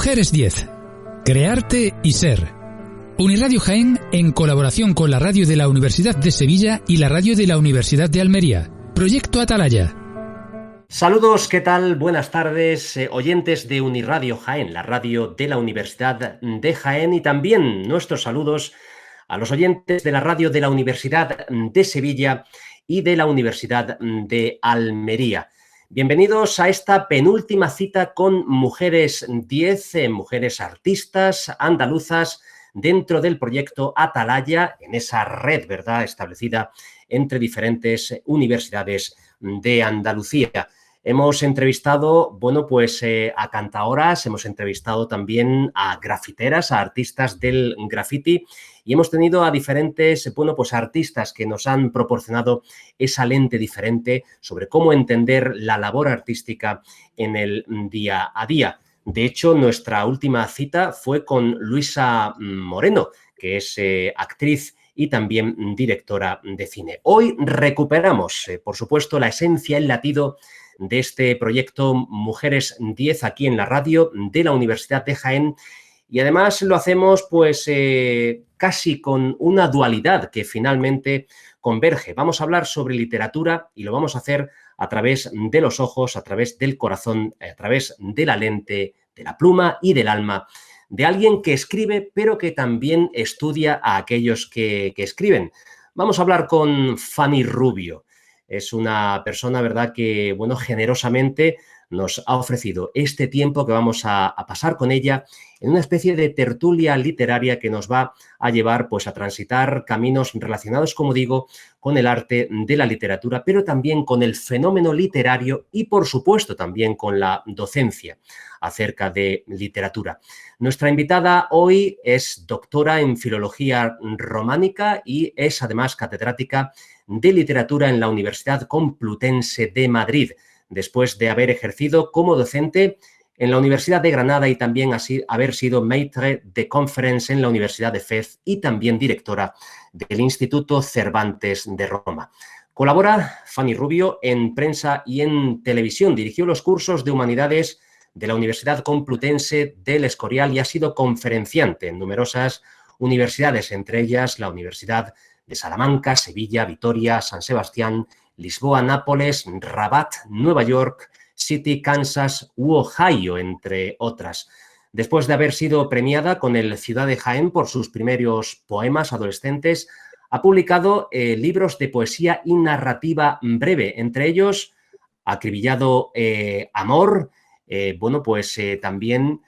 Mujeres 10. Crearte y ser. Uniradio Jaén, en colaboración con la radio de la Universidad de Sevilla y la radio de la Universidad de Almería. Proyecto Atalaya. Saludos, ¿qué tal? Buenas tardes, oyentes de Uniradio Jaén, la radio de la Universidad de Jaén, y también nuestros saludos a los oyentes de la radio de la Universidad de Sevilla y de la Universidad de Almería. Bienvenidos a esta penúltima cita con Mujeres 10, mujeres artistas andaluzas dentro del proyecto Atalaya, en esa red, ¿verdad?, establecida entre diferentes universidades de Andalucía. Hemos entrevistado, bueno, pues a cantaoras, hemos entrevistado también a grafiteras, a artistas del graffiti, y hemos tenido a diferentes, bueno, pues artistas que nos han proporcionado esa lente diferente sobre cómo entender la labor artística en el día a día. De hecho, nuestra última cita fue con Luisa Moreno, que es actriz y también directora de cine. Hoy recuperamos, por supuesto, la esencia, el latido de este proyecto Mujeres 10 aquí en la radio de la Universidad de Jaén, y además lo hacemos pues casi con una dualidad que finalmente converge. Vamos a hablar sobre literatura y lo vamos a hacer a través de los ojos, a través del corazón, a través de la lente, de la pluma y del alma de alguien que escribe, pero que también estudia a aquellos que escriben. Vamos a hablar con Fanny Rubio. Es una persona, ¿verdad?, que, bueno, generosamente nos ha ofrecido este tiempo que vamos a pasar con ella en una especie de tertulia literaria que nos va a llevar, pues, a transitar caminos relacionados, como digo, con el arte de la literatura, pero también con el fenómeno literario y, por supuesto, también con la docencia acerca de literatura. Nuestra invitada hoy es doctora en Filología Románica y es, además, catedrática de Literatura en la Universidad Complutense de Madrid, después de haber ejercido como docente en la Universidad de Granada y también así haber sido maître de conference en la Universidad de Fez y también directora del Instituto Cervantes de Roma. Colabora Fanny Rubio en prensa y en televisión. Dirigió los cursos de Humanidades de la Universidad Complutense del Escorial y ha sido conferenciante en numerosas universidades, entre ellas la Universidad de Salamanca, Sevilla, Vitoria, San Sebastián, Lisboa, Nápoles, Rabat, Nueva York, City, Kansas u Ohio, entre otras. Después de haber sido premiada con el Ciudad de Jaén por sus primeros poemas adolescentes, ha publicado libros de poesía y narrativa breve, entre ellos Acribillado Amor, bueno, pues también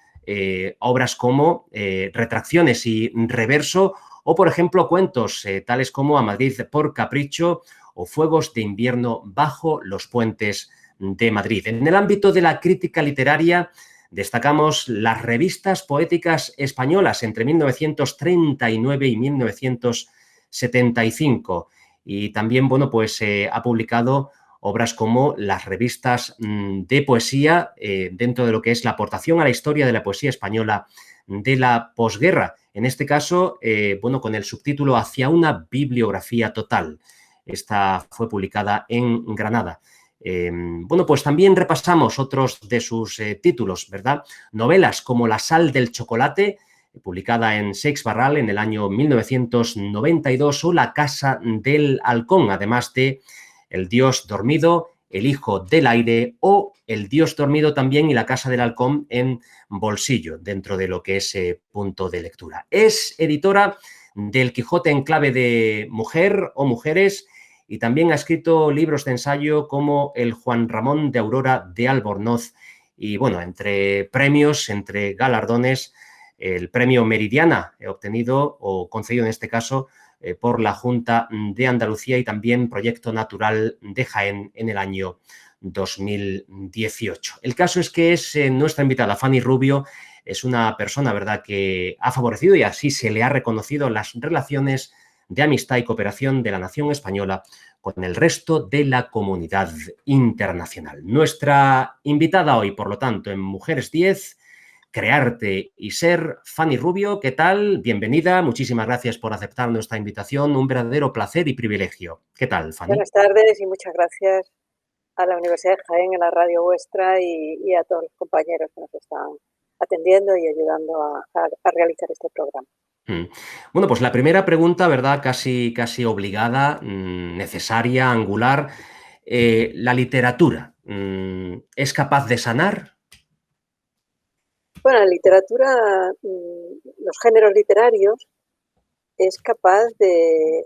obras como Retracciones y Reverso, o, por ejemplo, cuentos tales como A Madrid por Capricho o Fuegos de invierno bajo los puentes de Madrid. En el ámbito de la crítica literaria destacamos las revistas poéticas españolas entre 1939 y 1975 y también, bueno, pues ha publicado obras como las revistas de poesía dentro de lo que es la aportación a la historia de la poesía española de la posguerra. En este caso, bueno, con el subtítulo Hacia una bibliografía total. Esta fue publicada en Granada. Bueno, pues también repasamos otros de sus títulos, ¿verdad? Novelas como La sal del chocolate, publicada en Seix Barral en el año 1992, o La casa del halcón, además de El dios dormido, El hijo del aire o El dios dormido también y La casa del halcón en bolsillo, dentro de lo que es punto de lectura. Es editora del Quijote en clave de mujer o mujeres y también ha escrito libros de ensayo como El Juan Ramón de Aurora de Albornoz y, bueno, entre premios, entre galardones, el premio Meridiana obtenido o concedido en este caso por la Junta de Andalucía y también Proyecto Natural de Jaén en el año 2018. El caso es que es nuestra invitada, Fanny Rubio, es una persona, ¿verdad?, que ha favorecido y así se le ha reconocido las relaciones de amistad y cooperación de la nación española con el resto de la comunidad internacional. Nuestra invitada hoy, por lo tanto, en Mujeres 10, Crearte y ser, Fanny Rubio. ¿Qué tal? Bienvenida. Muchísimas gracias por aceptar nuestra invitación. Un verdadero placer y privilegio. ¿Qué tal, Fanny? Buenas tardes y muchas gracias a la Universidad de Jaén, a la radio vuestra y a todos los compañeros que nos están atendiendo y ayudando a realizar este programa. Bueno, pues la primera pregunta, ¿verdad? Casi obligada, necesaria, angular. ¿La literatura es capaz de sanar? Bueno, la literatura, los géneros literarios, es capaz de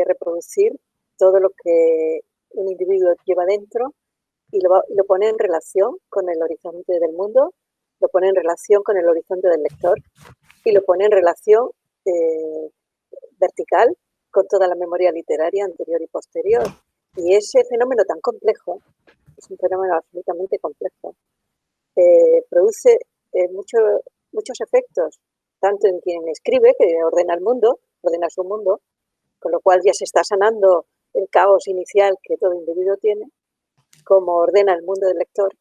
reproducir todo lo que un individuo lleva dentro y lo pone en relación con el horizonte del mundo, lo pone en relación con el horizonte del lector y lo pone en relación vertical con toda la memoria literaria anterior y posterior. Y ese fenómeno tan complejo, es un fenómeno absolutamente complejo, produce muchos efectos, tanto en quien escribe, que ordena el mundo, ordena su mundo, con lo cual ya se está sanando el caos inicial que todo individuo tiene, como ordena el mundo del lector,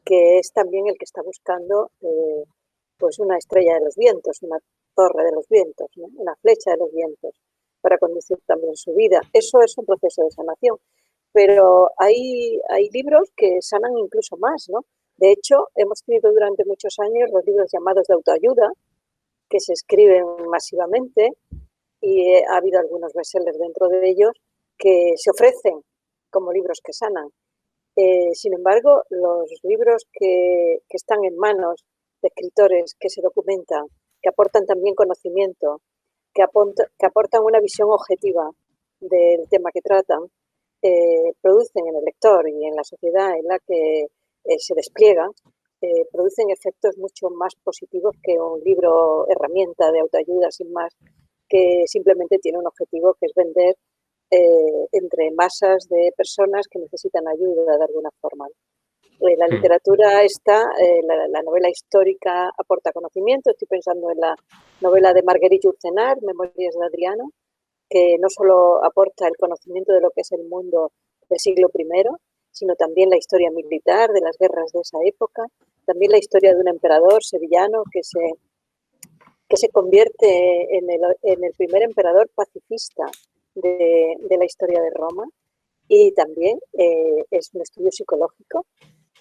que es también el que está buscando pues una estrella de los vientos, una torre de los vientos, ¿no? Una flecha de los vientos, para conducir también su vida. Eso es un proceso de sanación. Pero hay libros que sanan incluso más, ¿no? De hecho, hemos tenido durante muchos años los libros llamados de autoayuda, que se escriben masivamente, y ha habido algunos bestsellers dentro de ellos que se ofrecen como libros que sanan. Sin embargo, los libros que están en manos de escritores que se documentan, que aportan también conocimiento, que aportan una visión objetiva del tema que tratan, producen en el lector y en la sociedad en la que se despliegan, producen efectos mucho más positivos que un libro herramienta de autoayuda sin más, que simplemente tiene un objetivo que es vender entre masas de personas que necesitan ayuda de alguna forma. La literatura está, la novela histórica aporta conocimiento. Estoy pensando en la novela de Marguerite Yourcenar, Memorias de Adriano, que no solo aporta el conocimiento de lo que es el mundo del siglo I, sino también la historia militar de las guerras de esa época, también la historia de un emperador sevillano que se convierte en el primer emperador pacifista de la historia de Roma, y también es un estudio psicológico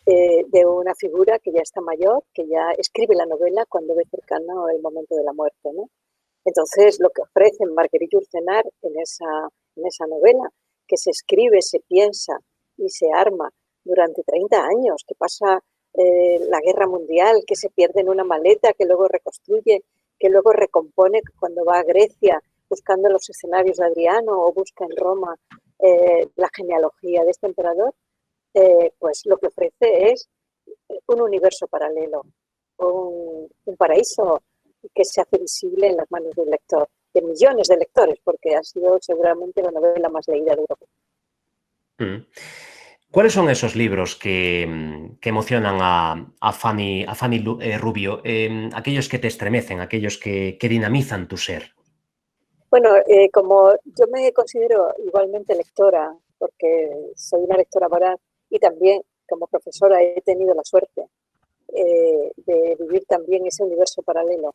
de una figura que ya está mayor, que ya escribe la novela cuando ve cercano el momento de la muerte, ¿no? Entonces, lo que ofrece Marguerite Yourcenar en esa novela, que se escribe, se piensa y se arma durante 30 años, que pasa la guerra mundial, que se pierde en una maleta, que luego reconstruye, que luego recompone cuando va a Grecia buscando los escenarios de Adriano o busca en Roma la genealogía de este emperador, pues lo que ofrece es un universo paralelo, un paraíso que se hace visible en las manos del lector, de millones de lectores, porque ha sido seguramente la novela más leída de Europa. ¿Cuáles son esos libros que emocionan a Fanny Rubio? Aquellos que te estremecen, aquellos que dinamizan tu ser. Bueno, como yo me considero igualmente lectora, porque soy una lectora voraz, y también como profesora he tenido la suerte de vivir también ese universo paralelo.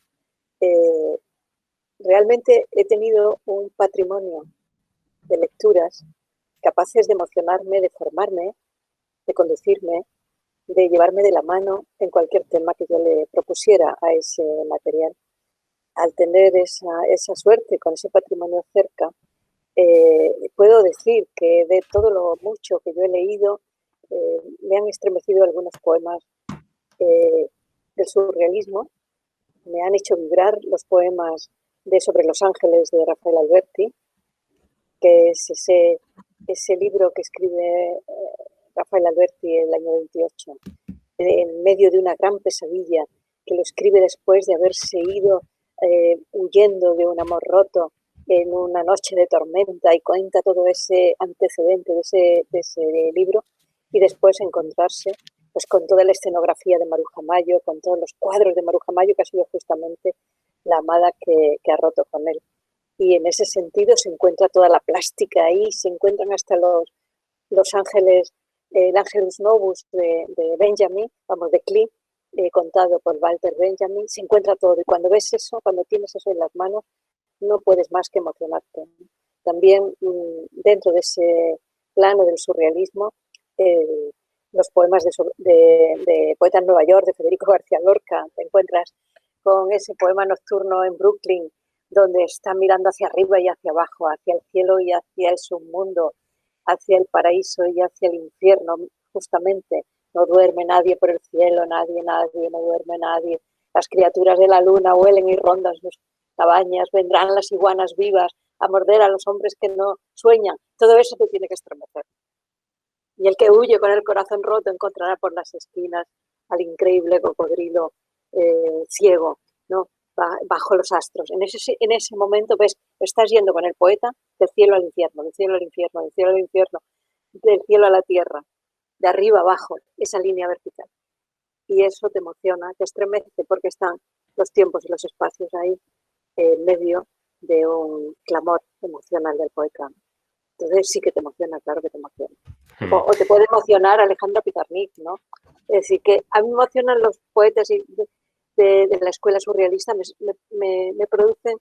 Realmente he tenido un patrimonio de lecturas capaces de emocionarme, de formarme, de conducirme, de llevarme de la mano en cualquier tema que yo le propusiera a ese material. Al tener esa suerte con ese patrimonio cerca, puedo decir que de todo lo mucho que yo he leído, me han estremecido algunos poemas del surrealismo, me han hecho vibrar los poemas de Sobre los ángeles de Rafael Alberti, que es ese libro que escribe Rafael Alberti en el año 28, en medio de una gran pesadilla, que lo escribe después de haberse ido huyendo de un amor roto en una noche de tormenta, y cuenta todo ese antecedente de ese libro, y después encontrarse pues con toda la escenografía de Maruja Mayo, con todos los cuadros de Maruja Mayo, que ha sido justamente la amada que ha roto con él. Y en ese sentido se encuentra toda la plástica ahí, se encuentran hasta los ángeles, el Angelus Novus de Benjamin, vamos, de Klee, contado por Walter Benjamin, se encuentra todo. Y cuando ves eso, cuando tienes eso en las manos, no puedes más que emocionarte. También dentro de ese plano del surrealismo, los poemas de Poeta en Nueva York, de Federico García Lorca. Te encuentras con ese poema nocturno en Brooklyn, donde está mirando hacia arriba y hacia abajo, hacia el cielo y hacia el submundo, hacia el paraíso y hacia el infierno, justamente. No duerme nadie por el cielo, nadie, no duerme nadie. Las criaturas de la luna huelen y rondan sus cabañas, vendrán las iguanas vivas a morder a los hombres que no sueñan. Todo eso te tiene que estremecer. Y el que huye con el corazón roto encontrará por las esquinas al increíble cocodrilo ciego, ¿no? Bajo los astros. En ese momento ves, estás yendo con el poeta del cielo al infierno, del cielo al infierno, del cielo al infierno, del cielo a la tierra, de arriba abajo, esa línea vertical. Y eso te emociona, te estremece, porque están los tiempos y los espacios ahí en medio de un clamor emocional del poeta. Entonces sí que te emociona, claro que te emociona. O te puede emocionar Alejandra Pizarnik, ¿no? Es decir, que a mí me emocionan los poetas de la escuela surrealista, me producen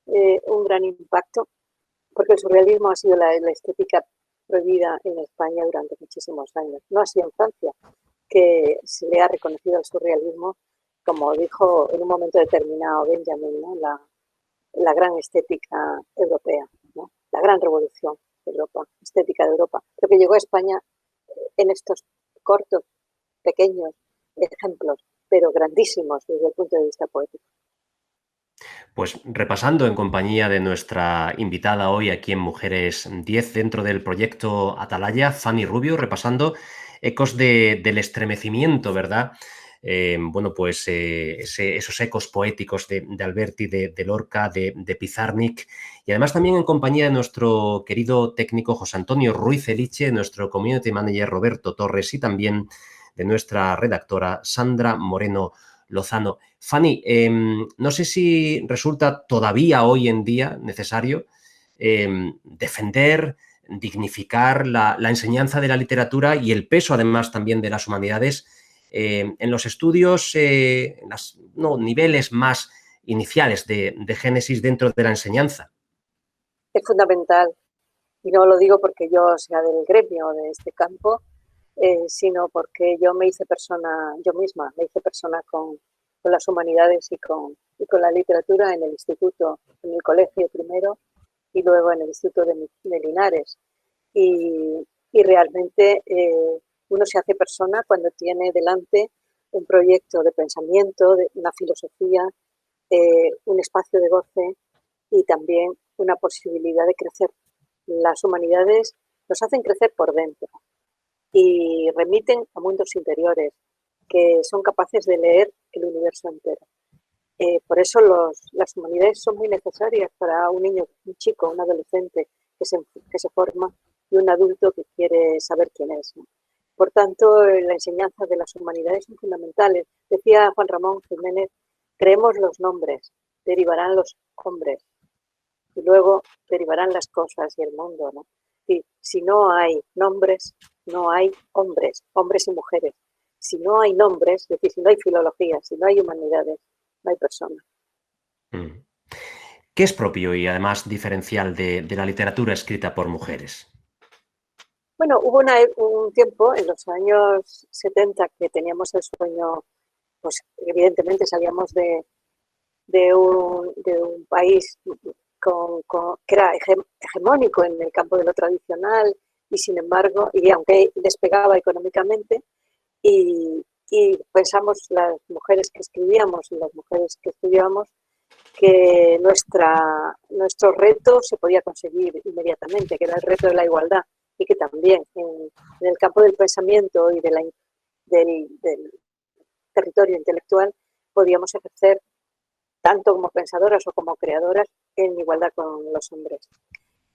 un gran impacto, porque el surrealismo ha sido la estética prohibida en España durante muchísimos años. No así en Francia, que se le ha reconocido al surrealismo, como dijo en un momento determinado Benjamin, ¿no? La gran estética europea, ¿no? La gran revolución de Europa, estética de Europa. Lo que llegó a España en estos cortos, pequeños ejemplos, pero grandísimos desde el punto de vista poético. Pues repasando en compañía de nuestra invitada hoy aquí en Mujeres 10 dentro del proyecto Atalaya, Fanny Rubio, repasando ecos del estremecimiento, ¿verdad? Bueno, pues esos ecos poéticos de Alberti, de Lorca, de Pizarnik, y además también en compañía de nuestro querido técnico José Antonio Ruiz Eliche, nuestro community manager Roberto Torres y también de nuestra redactora Sandra Moreno Lozano. Fanny, no sé si resulta todavía hoy en día necesario defender, dignificar la enseñanza de la literatura y el peso además también de las humanidades en los estudios, en los niveles más iniciales de génesis dentro de la enseñanza. Es fundamental, y no lo digo porque yo sea del gremio de este campo, sino porque yo me hice persona, yo misma me hice persona con las humanidades y con la literatura en el instituto, en el colegio primero y luego en el instituto de Linares. Y realmente uno se hace persona cuando tiene delante un proyecto de pensamiento, una filosofía, un espacio de goce y también una posibilidad de crecer. Las humanidades nos hacen crecer por dentro y remiten a mundos interiores que son capaces de leer el universo entero. Por eso las humanidades son muy necesarias para un niño, un chico, un adolescente que se forma y un adulto que quiere saber quién es, ¿no? Por tanto, la enseñanza de las humanidades son fundamentales. Decía Juan Ramón Jiménez, creemos los nombres, derivarán los hombres y luego derivarán las cosas y el mundo, ¿no? Y si no hay nombres, no hay hombres y mujeres. Si no hay nombres, es decir, si no hay filología, si no hay humanidades, no hay personas. ¿Qué es propio y además diferencial de la literatura escrita por mujeres? Bueno, hubo un tiempo, en los años 70, que teníamos el sueño, pues evidentemente salíamos de un país que era hegemónico en el campo de lo tradicional y sin embargo, y aunque despegaba económicamente, y pensamos las mujeres que escribíamos y las mujeres que estudiábamos que nuestro reto se podía conseguir inmediatamente, que era el reto de la igualdad y que también en el campo del pensamiento y del territorio intelectual podíamos ejercer tanto como pensadoras o como creadoras en igualdad con los hombres.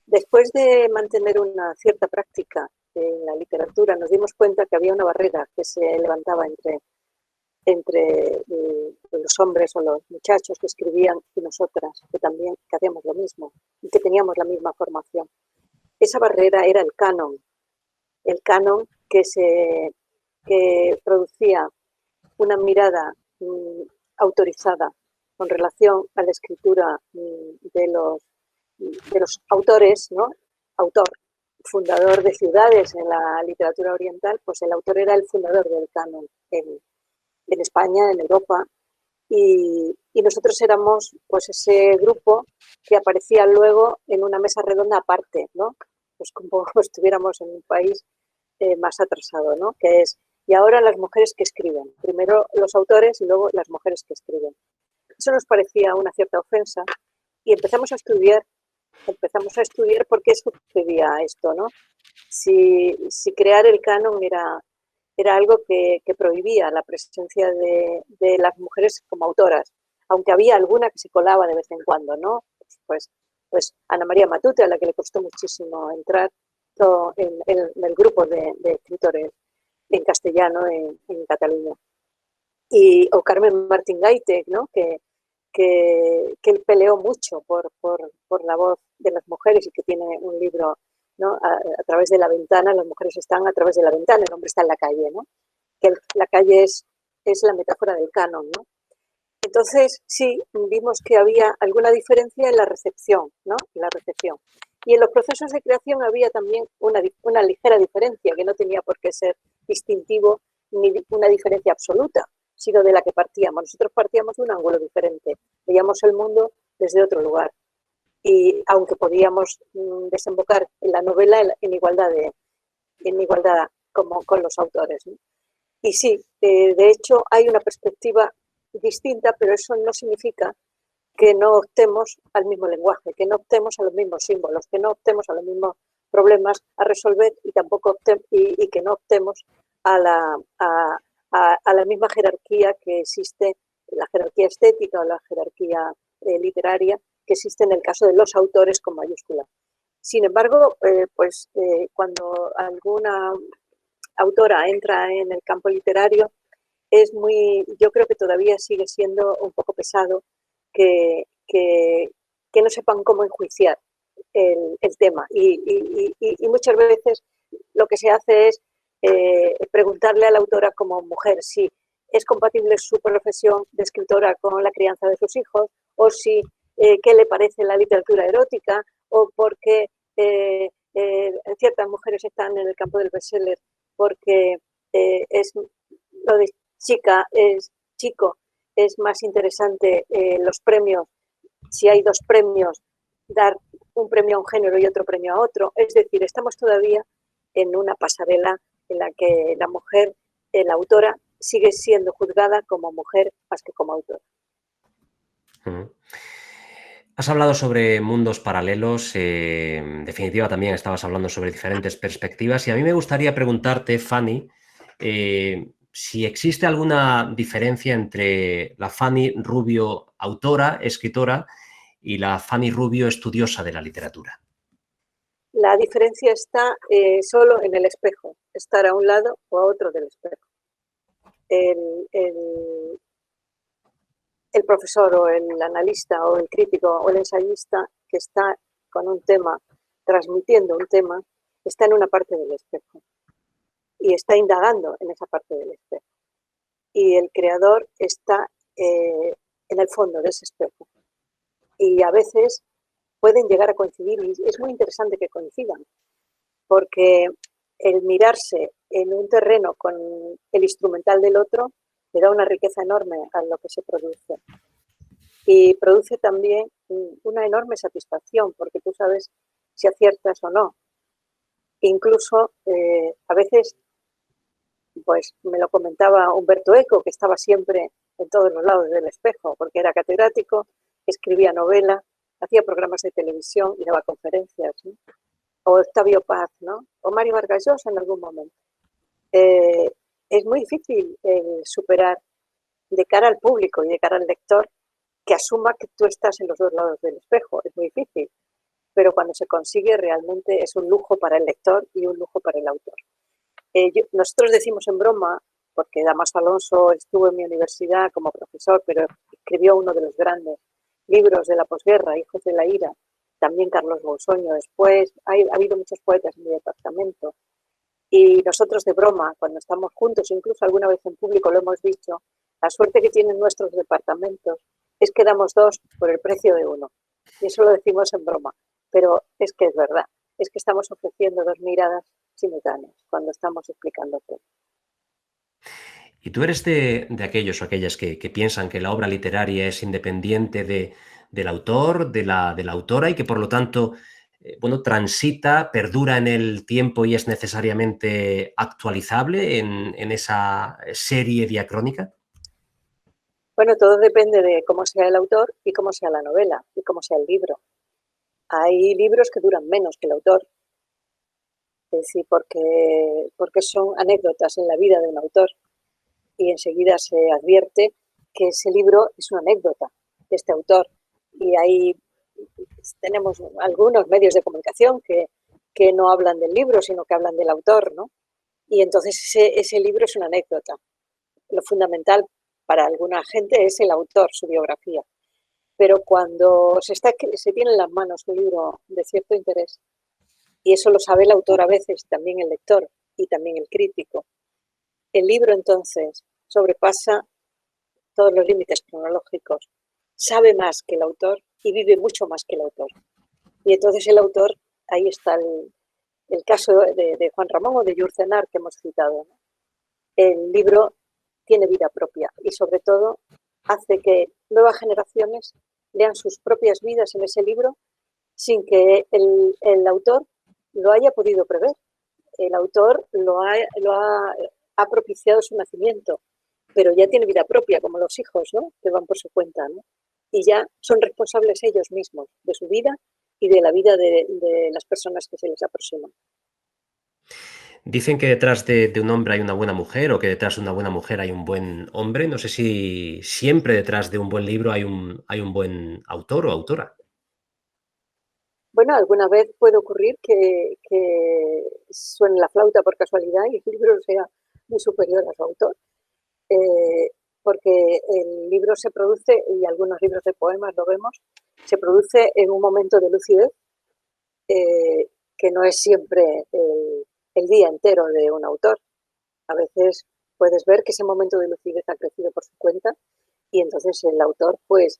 Después de mantener una cierta práctica en la literatura, nos dimos cuenta que había una barrera que se levantaba entre los hombres o los muchachos que escribían y nosotras, que también que hacíamos lo mismo y que teníamos la misma formación. Esa barrera era el canon que producía una mirada autorizada con relación a la escritura de los autores, ¿no? Autor, fundador de ciudades en la literatura oriental, pues el autor era el fundador del canon en España, en Europa, y nosotros éramos pues ese grupo que aparecía luego en una mesa redonda aparte, ¿no? Pues como estuviéramos en un país más atrasado, ¿no? Que es, y ahora las mujeres que escriben, primero los autores y luego las mujeres que escriben. Eso nos parecía una cierta ofensa y empezamos a estudiar por qué sucedía esto, ¿no? Si crear el canon era algo que prohibía la presencia de las mujeres como autoras, aunque había alguna que se colaba de vez en cuando, ¿no? Pues Ana María Matute, a la que le costó muchísimo entrar en el grupo de escritores en castellano en Cataluña. O Carmen Martín Gaite, ¿no? Que él peleó mucho por la voz de las mujeres y que tiene un libro, ¿no? A través de la ventana, las mujeres están a través de la ventana, el hombre está en la calle, ¿no? Que la calle es la metáfora del canon, ¿no? Entonces, sí, vimos que había alguna diferencia en la recepción, ¿no? En la recepción. Y en los procesos de creación había también una ligera diferencia, que no tenía por qué ser distintivo ni una diferencia absoluta, sino de la que partíamos. Nosotros partíamos de un ángulo diferente, veíamos el mundo desde otro lugar. Y aunque podíamos desembocar en la novela en igualdad como con los autores, ¿no? Y sí, de hecho hay una perspectiva distinta, pero eso no significa que no optemos al mismo lenguaje, que no optemos a los mismos símbolos, que no optemos a los mismos problemas a resolver y tampoco y que no optemos a la misma jerarquía que existe, la jerarquía estética o la jerarquía literaria que existe en el caso de los autores con mayúscula. Sin embargo, cuando alguna autora entra en el campo literario, yo creo que todavía sigue siendo un poco pesado que no sepan cómo enjuiciar el tema. Y muchas veces lo que se hace es preguntarle a la autora como mujer si es compatible su profesión de escritora con la crianza de sus hijos, o si qué le parece la literatura erótica, o por qué ciertas mujeres están en el campo del bestseller porque lo de chico, es más interesante los premios, si hay dos premios, dar un premio a un género y otro premio a otro. Es decir, estamos todavía en una pasarela en la que la mujer, la autora, sigue siendo juzgada como mujer más que como autora. Has hablado sobre mundos paralelos, en definitiva también estabas hablando sobre diferentes perspectivas y a mí me gustaría preguntarte, Fanny, si existe alguna diferencia entre la Fanny Rubio autora, escritora, y la Fanny Rubio estudiosa de la literatura. La diferencia está solo en el espejo, estar a un lado o a otro del espejo. El profesor o el analista o el crítico o el ensayista que está con un tema, transmitiendo un tema, está en una parte del espejo y está indagando en esa parte del espejo. Y el creador está en el fondo de ese espejo. Y a veces pueden llegar a coincidir y es muy interesante que coincidan, porque el mirarse en un terreno con el instrumental del otro le da una riqueza enorme a lo que se produce. Y produce también una enorme satisfacción, porque tú sabes si aciertas o no. Incluso a veces, pues me lo comentaba Umberto Eco, que estaba siempre en todos los lados del espejo, porque era catedrático, escribía novela, hacía programas de televisión y daba conferencias, ¿no? O Octavio Paz, ¿no? O Mario Vargas Llosa en algún momento. Es muy difícil superar de cara al público y de cara al lector que asuma que tú estás en los dos lados del espejo. Es muy difícil, pero cuando se consigue realmente es un lujo para el lector y un lujo para el autor. Nosotros decimos en broma, porque Damaso Alonso estuvo en mi universidad como profesor, pero escribió uno de los grandes libros de la posguerra, Hijos de la Ira, también Carlos Monsoño después, ha habido muchos poetas en mi departamento. Y nosotros de broma, cuando estamos juntos, incluso alguna vez en público lo hemos dicho, la suerte que tienen nuestros departamentos es que damos dos por el precio de uno. Y eso lo decimos en broma, pero es que es verdad. es que estamos ofreciendo dos miradas simultáneas cuando estamos explicando todo. ¿Y tú eres de aquellos o aquellas que piensan que la obra literaria es independiente del autor, de la autora, y que por lo tanto, bueno, transita, perdura en el tiempo y es necesariamente actualizable en esa serie diacrónica? Bueno, todo depende de cómo sea el autor y cómo sea la novela y cómo sea el libro. Hay libros que duran menos que el autor, es decir, porque son anécdotas en la vida de un autor y enseguida se advierte que ese libro es una anécdota de este autor. Y ahí tenemos algunos medios de comunicación que no hablan del libro, sino que hablan del autor, ¿no? Y entonces ese libro es una anécdota. Lo fundamental para alguna gente es el autor, su biografía. Pero cuando se tiene en las manos un libro de cierto interés, y eso lo sabe el autor a veces, también el lector y también el crítico, el libro entonces sobrepasa todos los límites cronológicos, sabe más que el autor y vive mucho más que el autor. Y entonces el autor, ahí está el caso de Juan Ramón o de Yurcenar que hemos citado, ¿no? El libro tiene vida propia y sobre todo hace que nuevas generaciones lean sus propias vidas en ese libro sin que el autor lo haya podido prever. El autor ha propiciado su nacimiento, pero ya tiene vida propia, como los hijos, ¿no? Que van por su cuenta, ¿no? Y ya son responsables ellos mismos de su vida y de la vida de las personas que se les aproximan. Dicen que detrás de un hombre hay una buena mujer o que detrás de una buena mujer hay un buen hombre. No sé si siempre detrás de un buen libro hay un buen autor o autora. Bueno, alguna vez puede ocurrir que suene la flauta por casualidad y el libro sea muy superior a su autor, porque el libro se produce, y algunos libros de poemas lo vemos, se produce en un momento de lucidez que no es siempre el día entero de un autor. A veces puedes ver que ese momento de lucidez ha crecido por su cuenta y entonces el autor pues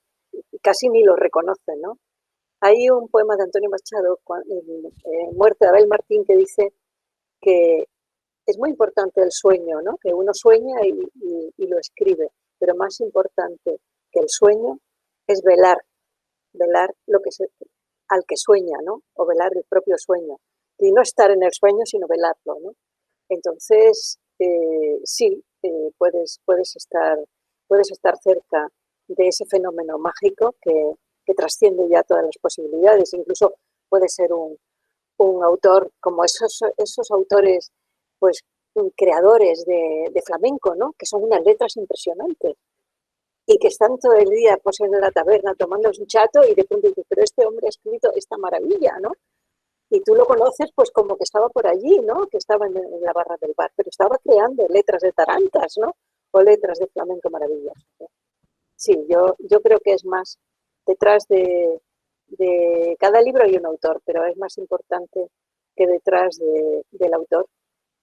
casi ni lo reconoce, ¿no? Hay un poema de Antonio Machado, Muerte de Abel Martín, que dice que es muy importante el sueño, ¿no? Que uno sueña y lo escribe, pero más importante que el sueño es velar lo que al que sueña, ¿no? O velar el propio sueño. Y no estar en el sueño, sino velarlo, ¿no? Entonces, sí, puedes estar cerca de ese fenómeno mágico que trasciende ya todas las posibilidades. Incluso puede ser un autor como esos autores, pues, creadores de flamenco, ¿no? Que son unas letras impresionantes y que están todo el día pues, en la taberna tomando un chato y de pronto dices, pero este hombre ha escrito esta maravilla, ¿no? Y tú lo conoces pues como que estaba por allí, ¿no? Que estaba en la barra del bar, pero estaba creando letras de tarantas, ¿no? O letras de flamenco maravillosas, ¿no? Sí, yo creo que es más, detrás de cada libro hay un autor, pero es más importante que detrás del autor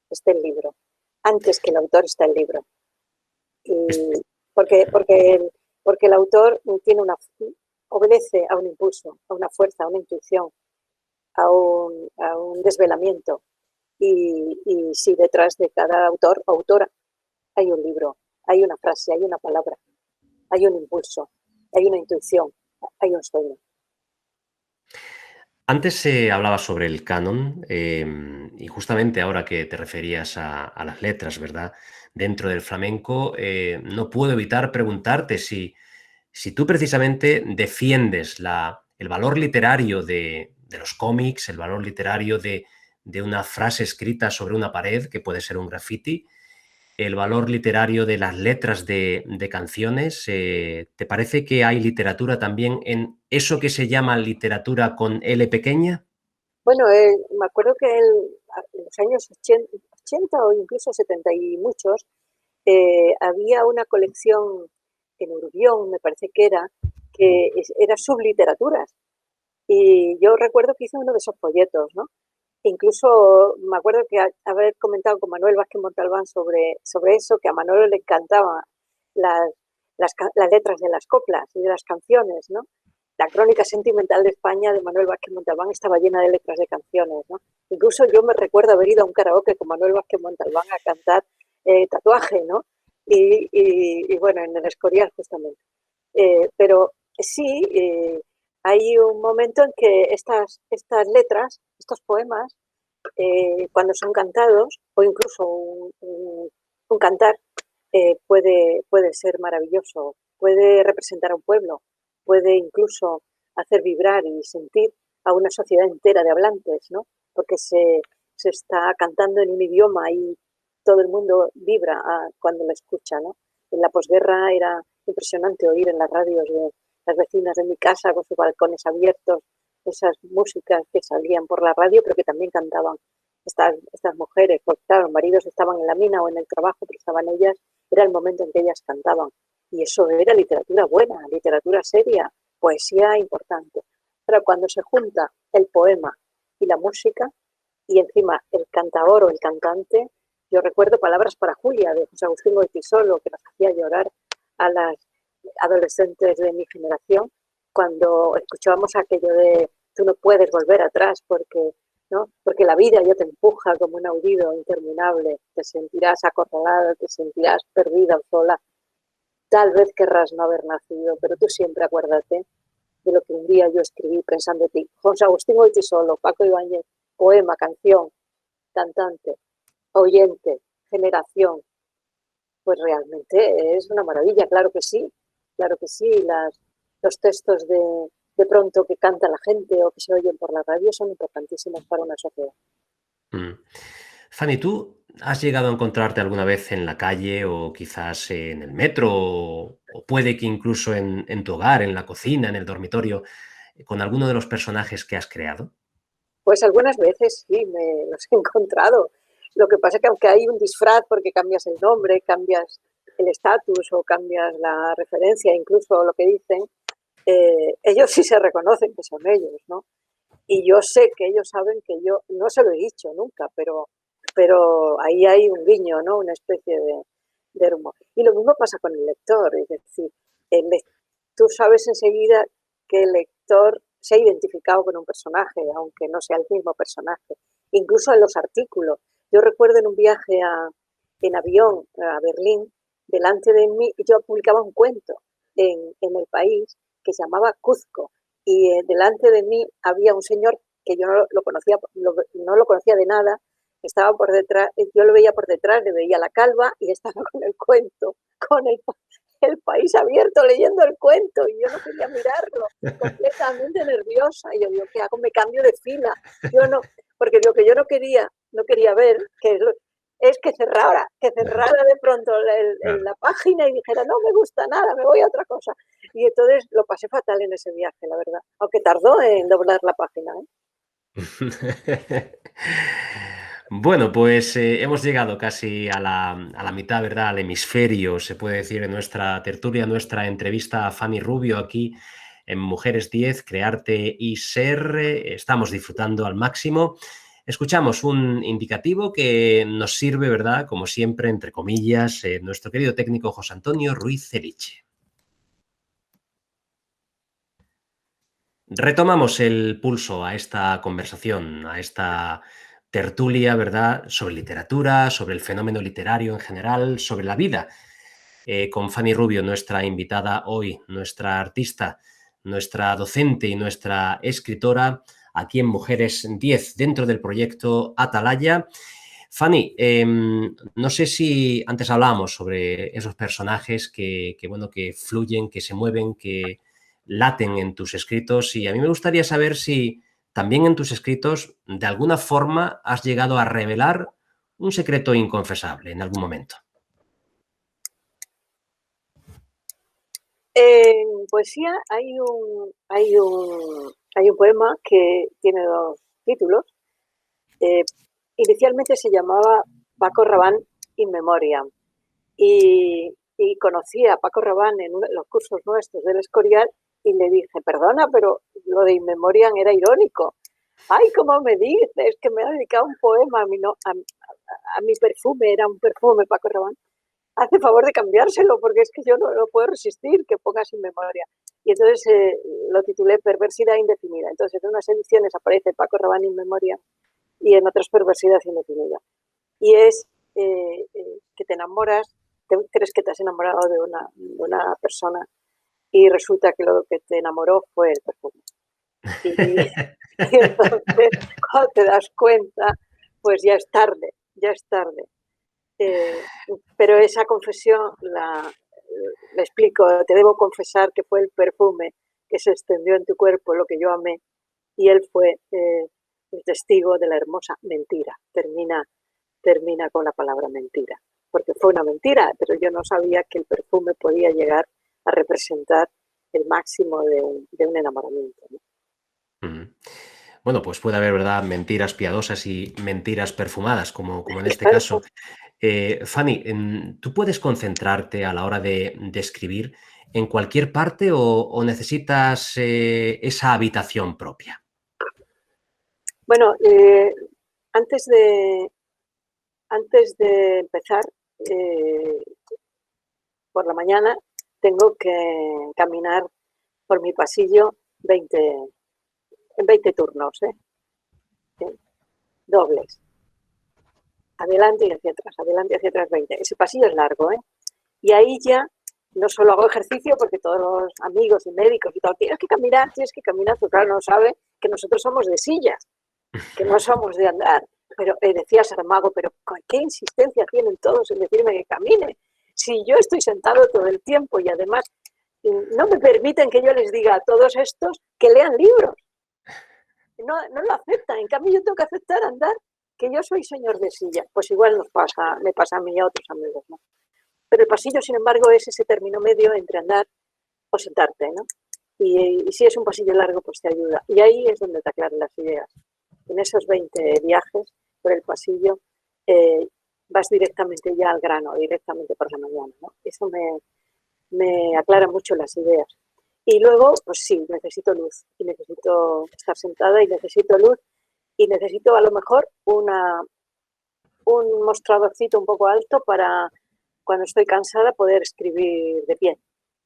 esté el libro. Antes que el autor está el libro. Y porque el autor obedece a un impulso, a una fuerza, a una intuición, a un desvelamiento. Y si detrás de cada autor o autora hay un libro, hay una frase, hay una palabra, hay un impulso, hay una intuición, hay un sueño. Antes se hablaba sobre el canon y justamente ahora que te referías a las letras, ¿verdad? Dentro del flamenco, no puedo evitar preguntarte si tú precisamente defiendes el valor literario de los cómics, el valor literario de una frase escrita sobre una pared, que puede ser un graffiti, el valor literario de las letras de canciones. ¿Te parece que hay literatura también en eso que se llama literatura con L pequeña? Bueno, me acuerdo que en los años 80 o incluso 70 y muchos, había una colección en Urbión, me parece que era subliteraturas. Y yo recuerdo que hice uno de esos folletos, ¿no? Incluso me acuerdo que haber comentado con Manuel Vázquez Montalbán sobre eso, que a Manuel le encantaban las letras de las coplas y de las canciones, ¿no? la crónica sentimental de España de Manuel Vázquez Montalbán estaba llena de letras de canciones, ¿no? Incluso yo me recuerdo haber ido a un karaoke con Manuel Vázquez Montalbán a cantar Tatuaje, ¿no? Y bueno, en el Escorial justamente. Pero sí, hay un momento en que estas letras, estos poemas, cuando son cantados, o incluso un cantar, puede ser maravilloso, puede representar a un pueblo, puede incluso hacer vibrar y sentir a una sociedad entera de hablantes, ¿no? Porque se está cantando en un idioma y todo el mundo vibra cuando la escucha, ¿no? En la posguerra era impresionante oír en las radios de las vecinas de mi casa con sus balcones abiertos esas músicas que salían por la radio, pero que también cantaban estas mujeres, porque claro, los maridos estaban en la mina o en el trabajo, pero estaban ellas, era el momento en que ellas cantaban. Y eso era literatura buena, literatura seria, poesía importante. Pero cuando se junta el poema y la música, y encima el cantaor o el cantante, yo recuerdo Palabras para Julia, de José Agustín Goytisolo, que nos hacía llorar a las adolescentes de mi generación, cuando escuchábamos aquello de tú no puedes volver atrás porque la vida ya te empuja como un aullido interminable, te sentirás acorralada, te sentirás perdida o sola. Tal vez querrás no haber nacido, pero tú siempre acuérdate de lo que un día yo escribí pensando en ti. José Agustín Goytisolo, Paco Ibáñez, poema, canción, cantante, oyente, generación. Pues realmente es una maravilla, claro que sí. Los textos de pronto que canta la gente o que se oyen por la radio son importantísimos para una sociedad. Fanny, ¿tú has llegado a encontrarte alguna vez en la calle o quizás en el metro o puede que incluso en tu hogar, en la cocina, en el dormitorio, con alguno de los personajes que has creado? Pues algunas veces sí, me los he encontrado. Lo que pasa es que aunque hay un disfraz porque cambias el nombre, cambias el estatus o cambias la referencia, incluso lo que dicen, ellos sí se reconocen que son ellos, ¿no? Y yo sé que ellos saben que yo no se lo he dicho nunca, pero ahí hay un guiño, ¿no? Una especie de rumor. Y lo mismo pasa con el lector, es decir, tú sabes enseguida que el lector se ha identificado con un personaje, aunque no sea el mismo personaje. Incluso en los artículos. Yo recuerdo en un viaje en avión a Berlín, delante de mí, yo publicaba un cuento en El País que se llamaba Cuzco, y delante de mí había un señor que yo no lo conocía de nada, estaba por detrás, yo lo veía por detrás, le veía la calva y estaba con el cuento, con el País abierto leyendo el cuento, y yo no quería mirarlo, completamente nerviosa. Y yo digo, ¿qué hago? Me cambio de fila. Yo no, porque lo que yo no quería ver, es que cerrara de pronto la página y dijera, no me gusta nada, me voy a otra cosa. Y entonces lo pasé fatal en ese viaje, la verdad. Aunque tardó en doblar la página, ¿eh? Bueno, pues hemos llegado casi a la mitad, ¿verdad? Al hemisferio, se puede decir, en nuestra tertulia, nuestra entrevista a Fanny Rubio aquí en Mujeres 10, Crearte y Ser. Estamos disfrutando al máximo. Escuchamos un indicativo que nos sirve, ¿verdad? Como siempre, entre comillas, nuestro querido técnico José Antonio Ruiz Celiche. Retomamos el pulso a esta conversación, a esta tertulia, ¿verdad?, sobre literatura, sobre el fenómeno literario en general, sobre la vida, con Fanny Rubio, nuestra invitada hoy, nuestra artista, nuestra docente y nuestra escritora, aquí en Mujeres 10, dentro del proyecto Atalaya. Fanny, no sé si antes hablábamos sobre esos personajes que fluyen, que se mueven, que laten en tus escritos, y a mí me gustaría saber si también en tus escritos de alguna forma has llegado a revelar un secreto inconfesable en algún momento. En poesía hay un poema que tiene 2 títulos. Inicialmente se llamaba Paco Rabanne in memoriam, y conocí a Paco Rabanne en los cursos nuestros del Escorial y le dije, perdona, pero lo de in memoriam era irónico. Ay, ¿cómo me dices que me ha dedicado un poema a mi perfume? Era un perfume, Paco Rabanne. hace favor de cambiárselo, porque es que yo no lo puedo resistir que ponga sin memoria. Y entonces lo titulé Perversidad indefinida. Entonces en unas ediciones aparece Paco Rabanne in memoria y en otras Perversidad indefinida. Y es que te enamoras, crees que te has enamorado de una persona y resulta que lo que te enamoró fue el perfume. Y entonces cuando te das cuenta, pues ya es tarde, ya es tarde. Pero esa confesión la explico, te debo confesar que fue el perfume que se extendió en tu cuerpo, lo que yo amé, y él fue el testigo de la hermosa mentira. Termina con la palabra mentira, porque fue una mentira, pero yo no sabía que el perfume podía llegar a representar el máximo de un enamoramiento, ¿no? Bueno, pues puede haber, ¿verdad?, mentiras piadosas y mentiras perfumadas, como en este caso. Fanny, ¿tú puedes concentrarte a la hora de escribir en cualquier parte o necesitas esa habitación propia? Bueno, antes de empezar, por la mañana tengo que caminar por mi pasillo 20 turnos, dobles. Adelante y hacia atrás 20. Ese pasillo es largo, Y ahí ya no solo hago ejercicio, porque todos los amigos y médicos y todo, tienes que caminar, pues claro, no sabe que nosotros somos de sillas, que no somos de andar. Pero decía Saramago, pero ¿qué insistencia tienen todos en decirme que camine? Si yo estoy sentado todo el tiempo y además no me permiten que yo les diga a todos estos que lean libros. No lo aceptan. En cambio, yo tengo que aceptar andar, que yo soy señor de silla. Pues igual me pasa a mí y a otros amigos, ¿no? Pero el pasillo, sin embargo, es ese término medio entre andar o sentarte, ¿no? Y si es un pasillo largo, pues te ayuda. Y ahí es donde te aclaran las ideas. En esos 20 viajes por el pasillo vas directamente ya al grano, directamente por la mañana, ¿no? Eso me aclara mucho las ideas. Y luego, pues sí, necesito luz y necesito estar sentada y necesito luz y necesito a lo mejor un mostradorcito un poco alto para cuando estoy cansada poder escribir de pie,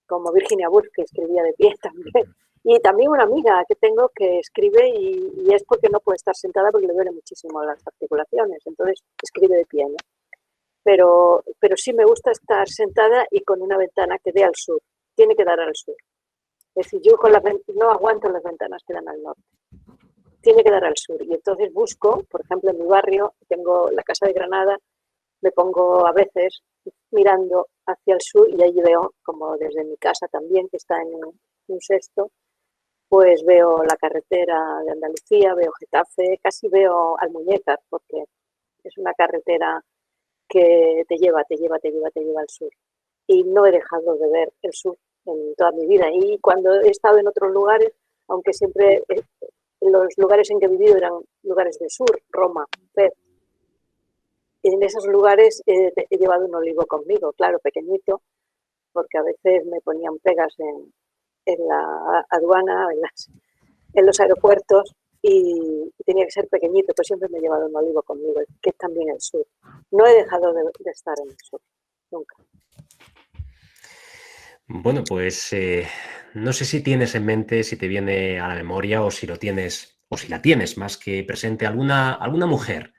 como Virginia Woolf, que escribía de pie también. Y también una amiga que tengo que escribe y es porque no puede estar sentada porque le duele muchísimo las articulaciones, entonces escribe de pie, ¿no? Pero sí me gusta estar sentada y con una ventana que dé al sur, tiene que dar al sur. Es decir, yo no aguanto las ventanas que dan al norte, tiene que dar al sur. Y entonces busco, por ejemplo, en mi barrio, tengo la Casa de Granada, me pongo a veces mirando hacia el sur y allí veo, como desde mi casa también, que está en un sexto, pues veo la carretera de Andalucía, veo Getafe, casi veo Almuñécar, porque es una carretera que te lleva al sur. Y no he dejado de ver el sur en toda mi vida. Y cuando he estado en otros lugares, aunque siempre los lugares en que he vivido eran lugares del sur, Roma, Fez, en esos lugares he llevado un olivo conmigo, claro, pequeñito, porque a veces me ponían pegas en la aduana, en los aeropuertos, y tenía que ser pequeñito, pero siempre me he llevado un olivo conmigo, que es también el sur. No he dejado de estar en el sur, nunca. Bueno, pues no sé si tienes en mente, si te viene a la memoria o si lo tienes, o si la tienes más que presente, alguna mujer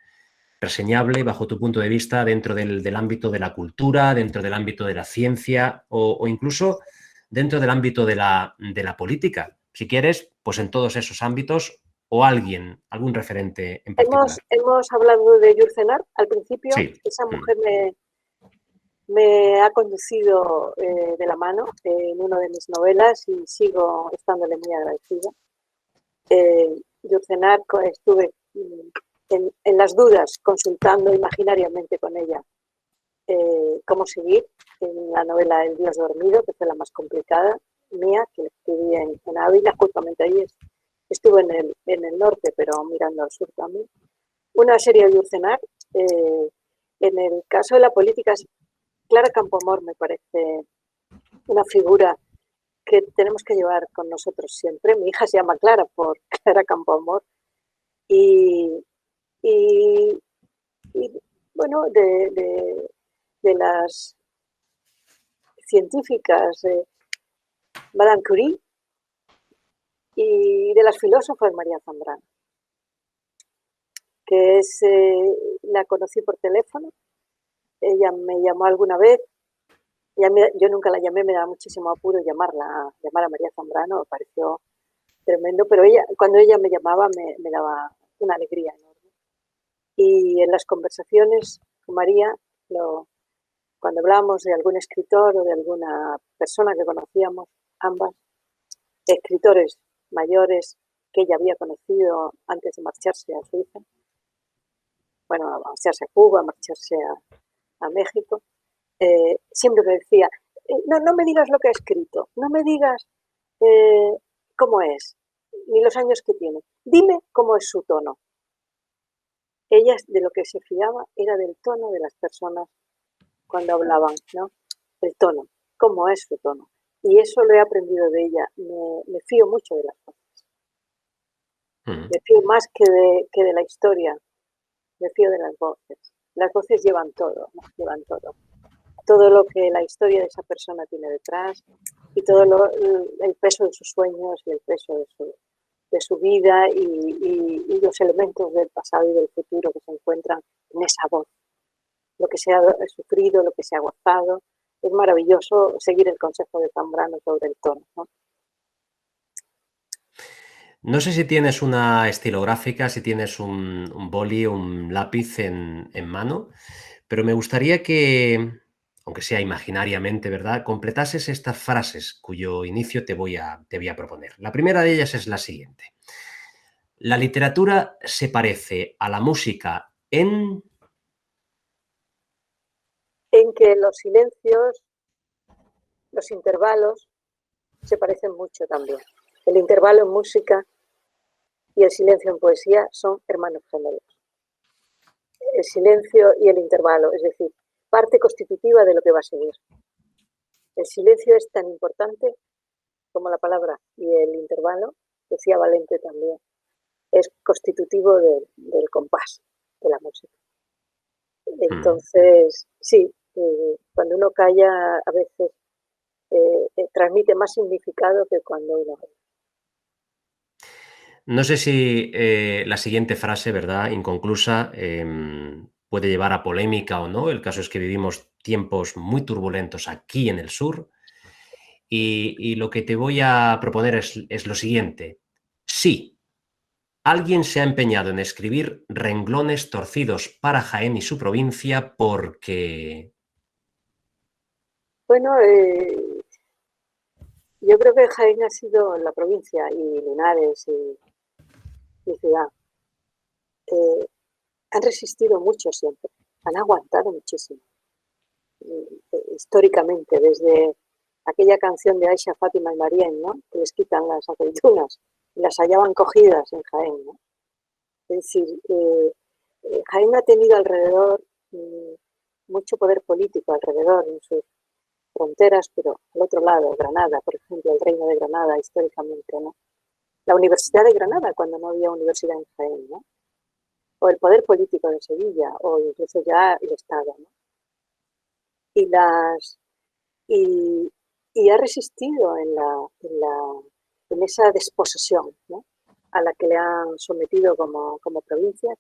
reseñable bajo tu punto de vista dentro del ámbito de la cultura, dentro del ámbito de la ciencia o incluso dentro del ámbito de la política. Si quieres, pues en todos esos ámbitos o algún referente en particular. Hemos hablado de Yurcenar al principio. Sí. Esa mujer me ha conducido de la mano en una de mis novelas y sigo estándole muy agradecida. Yurcenar, estuve en las dudas consultando imaginariamente con ella cómo seguir en la novela El Dios dormido, que fue la más complicada mía, que escribí en Ávila, justamente ahí estuve en el norte, pero mirando al sur también. Una serie de Yurcenar. En el caso de la política, Clara Campoamor me parece una figura que tenemos que llevar con nosotros siempre. Mi hija se llama Clara por Clara Campoamor. Y bueno, de las científicas, Madame Curie, y de las filósofas María Zambrano, que es, la conocí por teléfono. Ella me llamó alguna vez, yo nunca la llamé, me daba muchísimo apuro llamar a María Zambrano, me pareció tremendo, pero cuando ella me llamaba me daba una alegría enorme. Y en las conversaciones con María, cuando hablábamos de algún escritor o de alguna persona que conocíamos, ambas, escritores mayores que ella había conocido antes de marcharse a Suiza, bueno, a marcharse a Cuba, a marcharse a México, siempre me decía, no me digas lo que ha escrito, no me digas cómo es, ni los años que tiene, dime cómo es su tono. Ella de lo que se fiaba era del tono de las personas cuando hablaban, ¿no? El tono, cómo es su tono. Y eso lo he aprendido de ella. Me fío mucho de las cosas. Me fío más que de la historia. Me fío de las voces. Las voces llevan todo, ¿no? Llevan todo. Todo lo que la historia de esa persona tiene detrás y todo el peso de sus sueños y el peso de su vida y los elementos del pasado y del futuro que se encuentran en esa voz. Lo que se ha sufrido, lo que se ha gozado. Es maravilloso seguir el consejo de Zambrano sobre el tono, ¿no? No sé si tienes una estilográfica, si tienes un boli o un lápiz en mano, pero me gustaría que, aunque sea imaginariamente, ¿verdad?, completases estas frases cuyo inicio te voy a proponer. La primera de ellas es la siguiente. La literatura se parece a la música en que los silencios, los intervalos, se parecen mucho también. El intervalo en música y el silencio en poesía son hermanos gemelos. El silencio y el intervalo, es decir, parte constitutiva de lo que va a seguir. El silencio es tan importante como la palabra y el intervalo, decía Valente también, es constitutivo del compás de la música. Entonces, sí, cuando uno calla a veces transmite más significado que cuando uno habla. No sé si la siguiente frase, ¿verdad?, inconclusa, puede llevar a polémica o no. El caso es que vivimos tiempos muy turbulentos aquí en el sur y lo que te voy a proponer es lo siguiente. Sí, alguien se ha empeñado en escribir renglones torcidos para Jaén y su provincia porque... Bueno, yo creo que Jaén ha sido la provincia y Linares y ciudad. Han resistido mucho siempre, han aguantado muchísimo. Históricamente, desde aquella canción de Aisha, Fátima y Marién, ¿no?, que les quitan las aceitunas y las hallaban cogidas en Jaén, ¿no? Es decir, Jaén ha tenido alrededor mucho poder político alrededor en sus fronteras, pero al otro lado, Granada, por ejemplo, el Reino de Granada históricamente, ¿no? La Universidad de Granada, cuando no había universidad en Jaén, ¿no? O el poder político de Sevilla, o incluso ya el Estado, ¿no? Y ha resistido en esa desposesión, ¿no?, a la que le han sometido como provincia,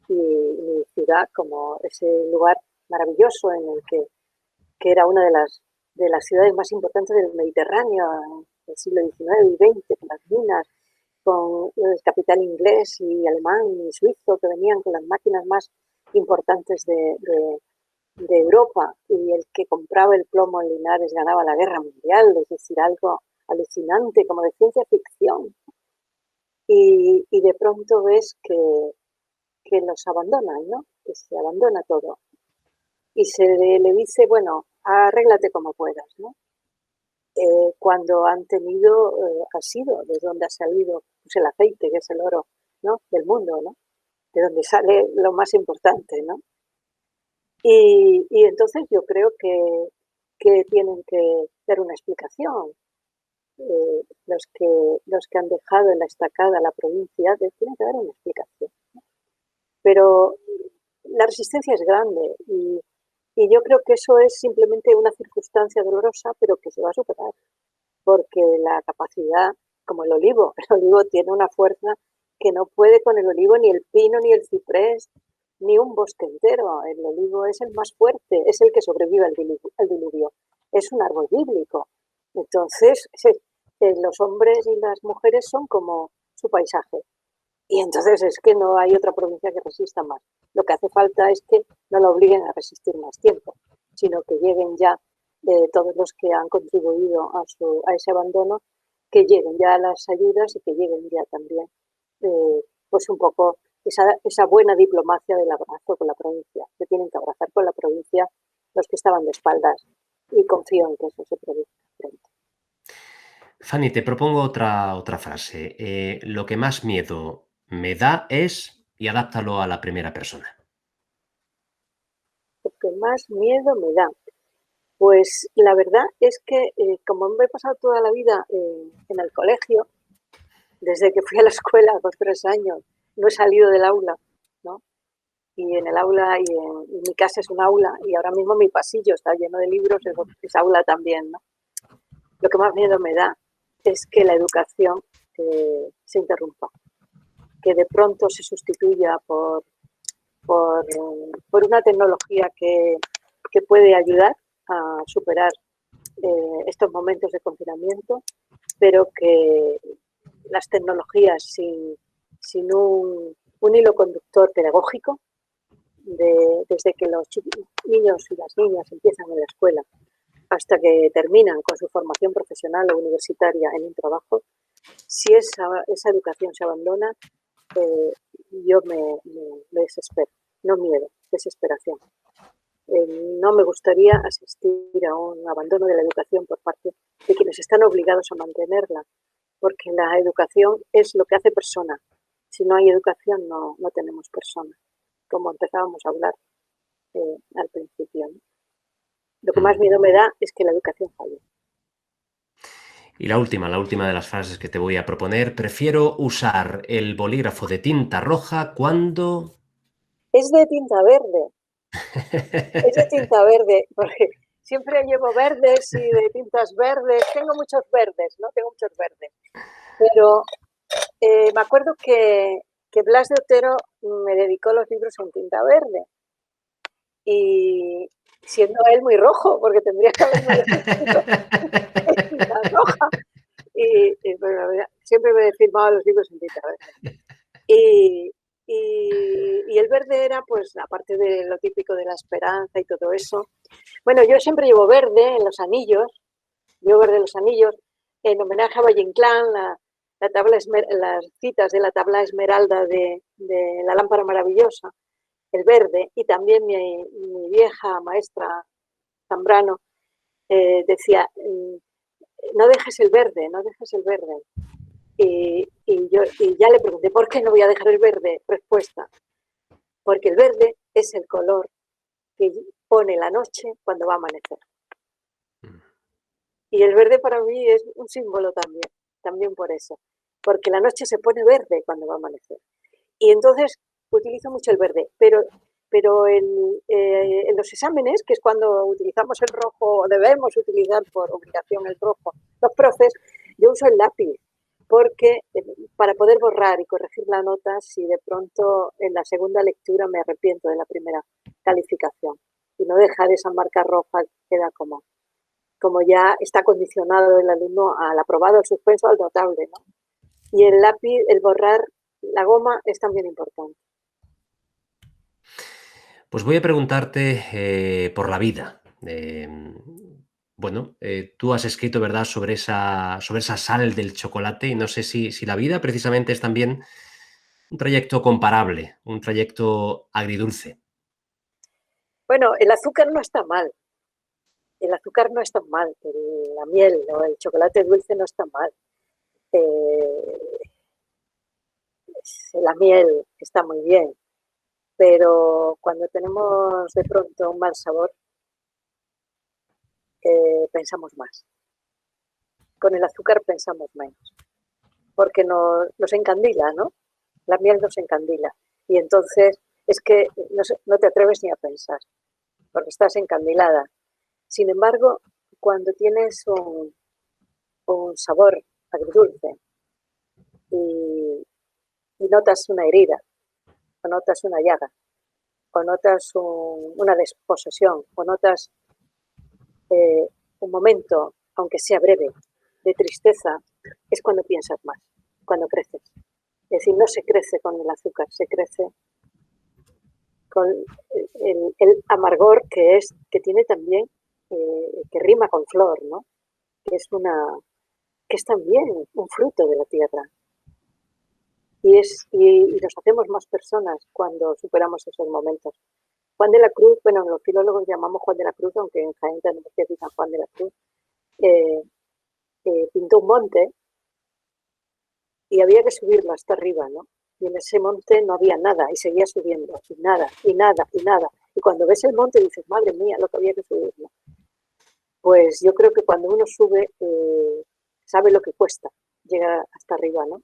y ciudad, como ese lugar maravilloso en el que era una de las ciudades más importantes del Mediterráneo en el siglo XIX y XX, con las minas, con el capital inglés y alemán y suizo que venían con las máquinas más importantes de Europa, y el que compraba el plomo en Linares ganaba la guerra mundial, es decir, algo alucinante, como de ciencia ficción. Y de pronto ves que los abandonan, ¿no?, que se abandona todo. Y se le dice, bueno, arréglate como puedas, ¿no? Cuando han tenido, ha sido de donde ha salido pues, el aceite, que es el oro, ¿no?, del mundo, ¿no?, de donde sale lo más importante, ¿no? Y entonces yo creo que tienen que dar una explicación. Los que han dejado en la estacada la provincia tienen que dar una explicación, ¿no? Pero la resistencia es grande Y yo creo que eso es simplemente una circunstancia dolorosa, pero que se va a superar, porque la capacidad, como el olivo tiene una fuerza que no puede con el olivo ni el pino, ni el ciprés, ni un bosque entero. El olivo es el más fuerte, es el que sobrevive al diluvio. Es un árbol bíblico. Entonces, los hombres y las mujeres son como su paisaje. Y entonces es que no hay otra provincia que resista más. Lo que hace falta es que no la obliguen a resistir más tiempo, sino que lleguen ya todos los que han contribuido a ese abandono, que lleguen ya las ayudas y que lleguen ya también pues un poco esa buena diplomacia del abrazo con la provincia, que tienen que abrazar con la provincia los que estaban de espaldas, y confío en que eso se produzca pronto. Fanny, te propongo otra frase. Lo que más miedo me da es, y adáptalo a la primera persona. Lo que más miedo me da. Pues la verdad es que como me he pasado toda la vida en el colegio, desde que fui a la escuela a los 3 años, no he salido del aula, ¿no? Y en el aula, y mi casa es un aula, y ahora mismo mi pasillo está lleno de libros, es aula también, ¿no? Lo que más miedo me da es que la educación se interrumpa, que de pronto se sustituya por una tecnología que puede ayudar a superar estos momentos de confinamiento, pero que las tecnologías sin un hilo conductor pedagógico, desde que los niños y las niñas empiezan en la escuela hasta que terminan con su formación profesional o universitaria en un trabajo, si esa educación se abandona, yo me desespero, no miedo, desesperación. No me gustaría asistir a un abandono de la educación por parte de quienes están obligados a mantenerla, porque la educación es lo que hace persona. Si no hay educación, no tenemos persona, como empezábamos a hablar al principio, ¿no? Lo que más miedo me da es que la educación falle. Y la última de las frases que te voy a proponer. Prefiero usar el bolígrafo de tinta roja cuando... Es de tinta verde. Es de tinta verde, porque siempre llevo verdes y de tintas verdes. Tengo muchos verdes, ¿no? Tengo muchos verdes. Pero me acuerdo que Blas de Otero me dedicó los libros en tinta verde. Y siendo él muy rojo, porque tendría que haberme escrito en tinta roja. Y bueno, siempre me he firmado los libros en tinta verde. Y el verde era, pues, aparte de lo típico de la esperanza y todo eso. Bueno, yo siempre llevo verde en los anillos, en homenaje a Valle Inclán, las citas de la tabla esmeralda de la lámpara maravillosa, el verde, y también mi vieja maestra Zambrano decía, no dejes el verde, no dejes el verde. Y ya le pregunté, ¿por qué no voy a dejar el verde? Respuesta, porque el verde es el color que pone la noche cuando va a amanecer. Y el verde para mí es un símbolo también por eso, porque la noche se pone verde cuando va a amanecer. Y entonces utilizo mucho el verde, pero en los exámenes, que es cuando utilizamos el rojo, o debemos utilizar por obligación el rojo, los profes, yo uso el lápiz, porque para poder borrar y corregir la nota si de pronto en la segunda lectura me arrepiento de la primera calificación, y no dejar esa marca roja que queda como ya está condicionado el alumno al aprobado, al suspenso, al notable, ¿no? Y el lápiz, el borrar, la goma es también importante. Pues voy a preguntarte por la vida. Bueno, tú has escrito, ¿verdad?, sobre esa sal del chocolate, y no sé si la vida precisamente es también un trayecto comparable, un trayecto agridulce. Bueno, el azúcar no está mal. El azúcar no está mal, la miel o el chocolate dulce no está mal. La miel está muy bien, pero cuando tenemos de pronto un mal sabor, pensamos más. Con el azúcar pensamos menos, porque nos encandila, ¿no? La miel nos encandila. Y entonces es que no te atreves ni a pensar, porque estás encandilada. Sin embargo, cuando tienes un sabor agridulce y notas una herida, o notas una llaga, o notas una desposesión, o notas un momento, aunque sea breve, de tristeza, es cuando piensas más, cuando creces. Es decir, no se crece con el azúcar, se crece con el amargor que tiene también, que rima con flor, ¿no? Que es también un fruto de la tierra. Y nos hacemos más personas cuando superamos esos momentos. Juan de la Cruz, bueno, los filólogos llamamos Juan de la Cruz, aunque en Jaén tenemos que decir San Juan de la Cruz, pintó un monte y había que subirlo hasta arriba, ¿no? Y en ese monte no había nada y seguía subiendo, y nada, y nada, y nada. Y cuando ves el monte dices, madre mía, lo que había que subir, ¿no? Pues yo creo que cuando uno sube, sabe lo que cuesta llegar hasta arriba, ¿no?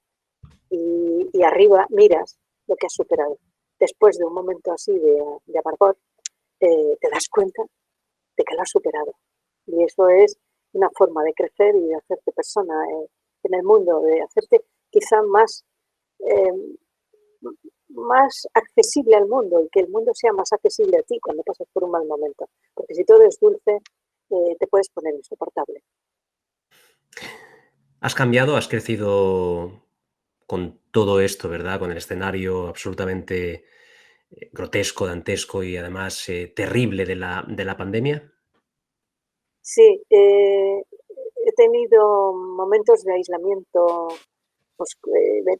Y arriba miras lo que has superado. Después de un momento así de amargor, te das cuenta de que lo has superado. Y eso es una forma de crecer y de hacerte persona en el mundo, de hacerte quizá más accesible al mundo y que el mundo sea más accesible a ti cuando pasas por un mal momento. Porque si todo es dulce, te puedes poner insoportable. Has cambiado, has crecido con todo esto, ¿verdad? Con el escenario absolutamente grotesco, dantesco y además terrible de la pandemia. Sí, he tenido momentos de aislamiento, pues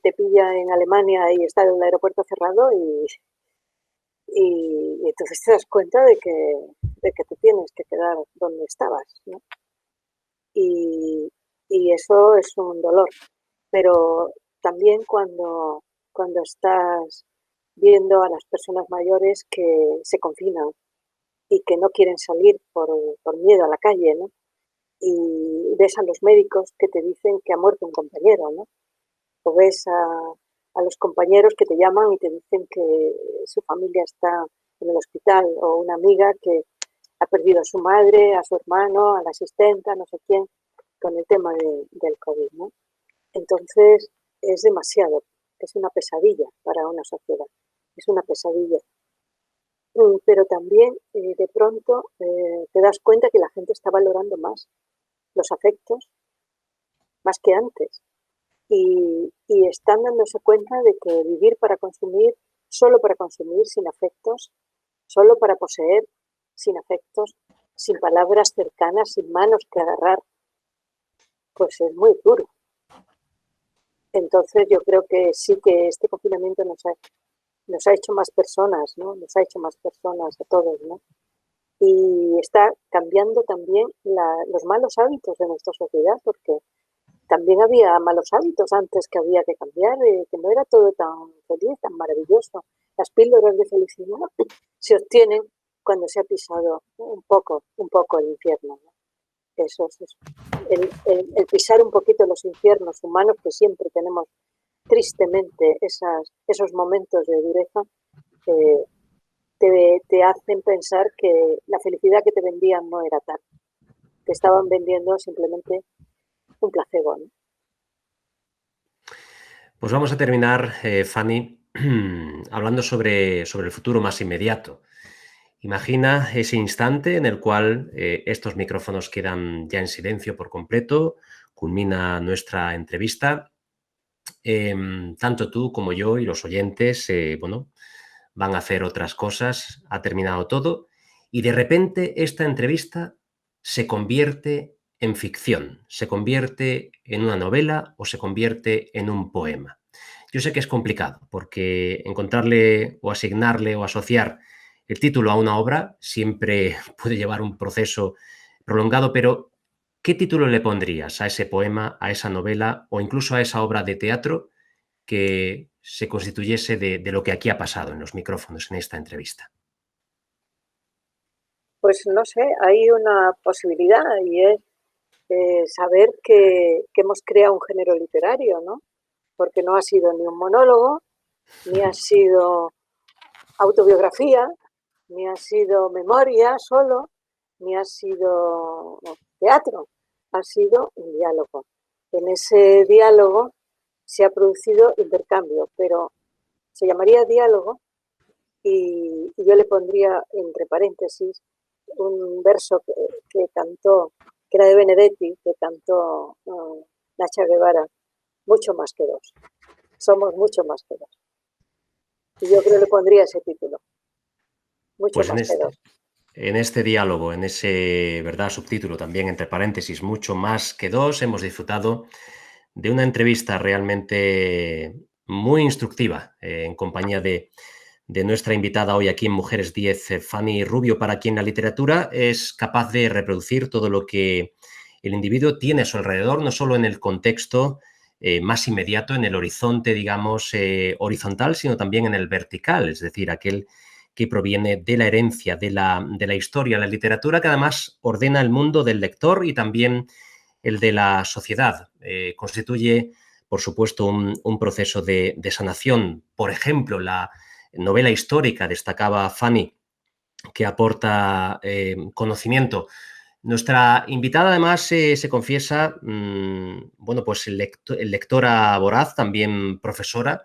te pilla en Alemania y está el aeropuerto cerrado y entonces te das cuenta de que te tienes que quedar donde estabas, ¿no? Y eso es un dolor, pero también cuando estás viendo a las personas mayores que se confinan y que no quieren salir por miedo a la calle, ¿no? Y ves a los médicos que te dicen que ha muerto un compañero, ¿no? O ves a los compañeros que te llaman y te dicen que su familia está en el hospital, o una amiga que ha perdido a su madre, a su hermano, a la asistenta, no sé quién, con el tema del COVID, ¿no? Entonces es demasiado, es una pesadilla para una sociedad, es una pesadilla. Pero también de pronto te das cuenta que la gente está valorando más los afectos, más que antes. Y están dándose cuenta de que vivir para consumir, solo para consumir, sin afectos, solo para poseer, sin afectos, sin palabras cercanas, sin manos que agarrar, pues es muy duro. Entonces yo creo que sí que este confinamiento nos ha hecho más personas, ¿no? Nos ha hecho más personas a todos, ¿no? Y está cambiando también los malos hábitos de nuestra sociedad, porque también había malos hábitos antes que había que cambiar, que no era todo tan feliz, tan maravilloso. Las píldoras de felicidad se obtienen cuando se ha pisado un poco el infierno, ¿no? Eso es el pisar un poquito los infiernos humanos, que siempre tenemos tristemente esos momentos de dureza, te hacen pensar que la felicidad que te vendían no era tal. Te estaban vendiendo simplemente un placebo, ¿no? Pues vamos a terminar, Fanny, hablando sobre el futuro más inmediato. Imagina ese instante en el cual estos micrófonos quedan ya en silencio por completo, culmina nuestra entrevista. Tanto tú como yo y los oyentes, van a hacer otras cosas, ha terminado todo y de repente esta entrevista se convierte en ficción, se convierte en una novela o se convierte en un poema. Yo sé que es complicado porque encontrarle o asignarle o asociar el título a una obra siempre puede llevar un proceso prolongado, pero ¿qué título le pondrías a ese poema, a esa novela o incluso a esa obra de teatro que se constituyese de lo que aquí ha pasado en los micrófonos en esta entrevista? Pues no sé, hay una posibilidad y es saber que hemos creado un género literario, ¿no? Porque no ha sido ni un monólogo, ni ha sido autobiografía, ni ha sido memoria solo, ni ha sido teatro, ha sido un diálogo. En ese diálogo se ha producido intercambio, pero se llamaría diálogo y yo le pondría entre paréntesis un verso que cantó, que era de Benedetti, que cantó Nacha Guevara, mucho más que dos. Somos mucho más que dos. Y yo creo que le pondría ese título. Mucho Pues más que dos. en este diálogo, en ese, ¿verdad?, subtítulo también, entre paréntesis, mucho más que dos, hemos disfrutado de una entrevista realmente muy instructiva en compañía de nuestra invitada hoy aquí en Mujeres 10, Fanny Rubio, para quien la literatura es capaz de reproducir todo lo que el individuo tiene a su alrededor, no solo en el contexto más inmediato, en el horizonte, digamos, horizontal, sino también en el vertical, es decir, aquel que proviene de la herencia, de la historia, la literatura que además ordena el mundo del lector y también el de la sociedad. Constituye, por supuesto, un proceso de sanación. Por ejemplo, la novela histórica, destacaba Fanny, que aporta conocimiento. Nuestra invitada además se confiesa, bueno, pues lectora voraz, también profesora.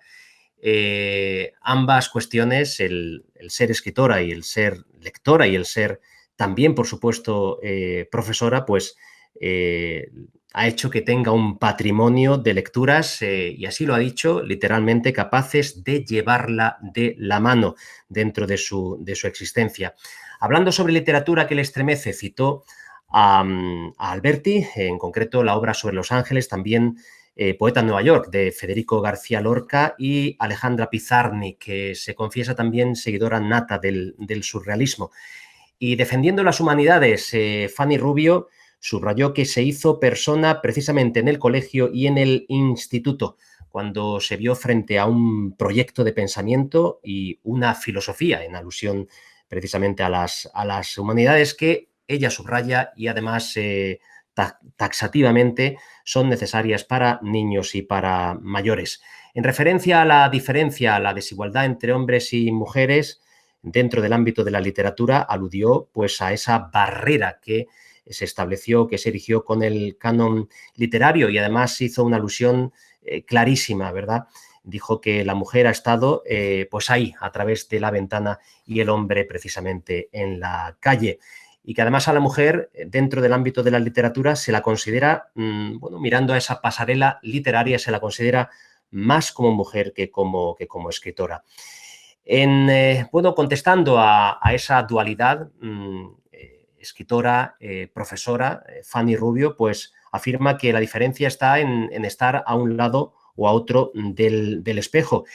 Ambas cuestiones, el ser escritora y el ser lectora y el ser también, por supuesto, profesora, pues ha hecho que tenga un patrimonio de lecturas, y así lo ha dicho, literalmente capaces de llevarla de la mano dentro de su existencia. Hablando sobre literatura que le estremece, citó a Alberti, en concreto la obra sobre Los Ángeles, también Poeta en Nueva York, de Federico García Lorca, y Alejandra Pizarni, que se confiesa también seguidora nata del surrealismo. Y defendiendo las humanidades, Fanny Rubio subrayó que se hizo persona precisamente en el colegio y en el instituto, cuando se vio frente a un proyecto de pensamiento y una filosofía, en alusión precisamente a las humanidades, que ella subraya y además taxativamente son necesarias para niños y para mayores. En referencia a la diferencia, a la desigualdad entre hombres y mujeres dentro del ámbito de la literatura, aludió pues a esa barrera que se estableció, que se erigió con el canon literario, y además hizo una alusión clarísima, ¿verdad? Dijo que la mujer ha estado pues ahí, a través de la ventana, y el hombre precisamente en la calle. Y que además a la mujer, dentro del ámbito de la literatura, se la considera, bueno, mirando a esa pasarela literaria, se la considera más como mujer que como escritora. Bueno, contestando a esa dualidad, escritora, profesora, Fanny Rubio, pues afirma que la diferencia está en estar a un lado o a otro del espejo.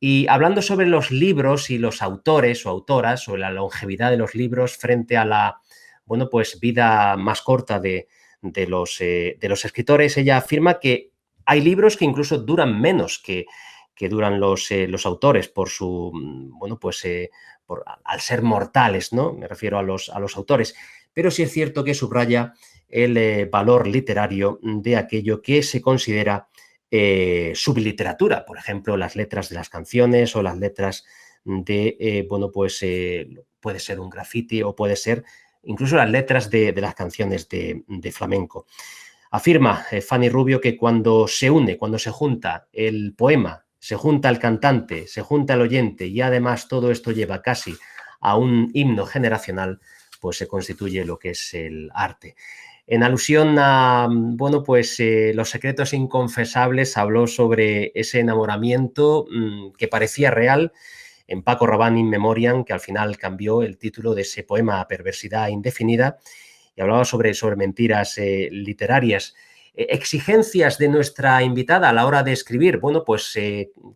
Y hablando sobre los libros y los autores o autoras, sobre la longevidad de los libros frente a la, bueno, pues vida más corta de los escritores, ella afirma que hay libros que incluso duran menos que duran los autores por su, bueno, pues al ser mortales, ¿no? Me refiero a los autores. Pero sí es cierto que subraya el valor literario de aquello que se considera subliteratura, por ejemplo, las letras de las canciones o las letras de, bueno, pues puede ser un graffiti o puede ser incluso las letras de las canciones de flamenco. Afirma Fanny Rubio que cuando se une, cuando se junta el poema, se junta el cantante, se junta el oyente y además todo esto lleva casi a un himno generacional, pues se constituye lo que es el arte. En alusión a, bueno, pues Los secretos inconfesables, habló sobre ese enamoramiento que parecía real en Paco Rabanne In Memoriam, que al final cambió el título de ese poema a Perversidad indefinida, y hablaba sobre mentiras literarias. Exigencias de nuestra invitada a la hora de escribir, bueno, pues